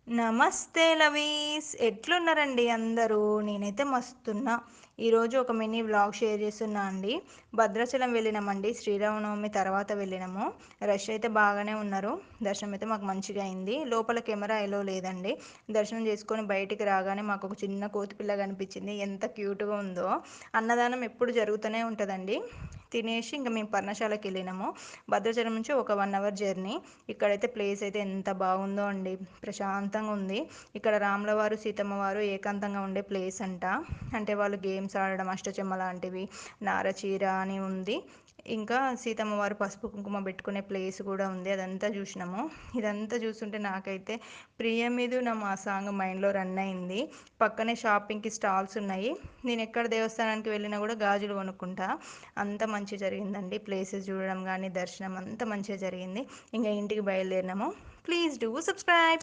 నమస్తే లవీస్, ఎట్లున్నారండి అందరూ? నేనైతే మస్తున్నా. ఈరోజు ఒక మినీ వ్లాగ్ షేర్ చేస్తున్నా అండి. భద్రాచలం వెళ్ళినామండి, శ్రీరామనవమి తర్వాత వెళ్ళినాము. రష్ అయితే బాగానే ఉన్నారు. దర్శనం అయితే మాకు మంచిగా అయింది. లోపల కెమెరా ఎలో లేదండి. దర్శనం చేసుకొని బయటికి రాగానే మాకు ఒక చిన్న కోతిపిల్ల కనిపించింది. ఎంత క్యూట్గా ఉందో. అన్నదానం ఎప్పుడు జరుగుతూనే ఉంటుందండి. తినేసి ఇంకా మేము పర్ణశాలకి వెళ్ళినాము. భద్రాచలం నుంచి ఒక 1 అవర్ జర్నీ. ఇక్కడైతే ప్లేస్ అయితే ఎంత బాగుందో అండి, ప్రశాంతంగా ఉంది. ఇక్కడ రాములవారు సీతమ్మ వారు ఏకాంతంగా ఉండే ప్లేస్ అంట. అంటే వాళ్ళు గేమ్స్ ఆడడం, అష్టచెమ్మ లాంటివి, నారచీర అని ఉంది. ఇంకా సీతమ్మ వారు పసుపు కుంకుమ పెట్టుకునే ప్లేస్ కూడా ఉంది. అదంతా చూసినాము. ఇదంతా చూస్తుంటే నాకైతే ప్రియమిదు నా మా సాంగ్ మైండ్లో రన్ అయింది. పక్కనే షాపింగ్కి స్టాల్స్ ఉన్నాయి. నేను ఎక్కడ దేవస్థానానికి వెళ్ళినా కూడా గాజులు కొనుక్కుంటా. అంత మంచి జరిగిందండి. ప్లేసెస్ చూడడం కానీ దర్శనం అంతా మంచిగా జరిగింది. ఇంకా ఇంటికి బయలుదేరినాము. Please do subscribe.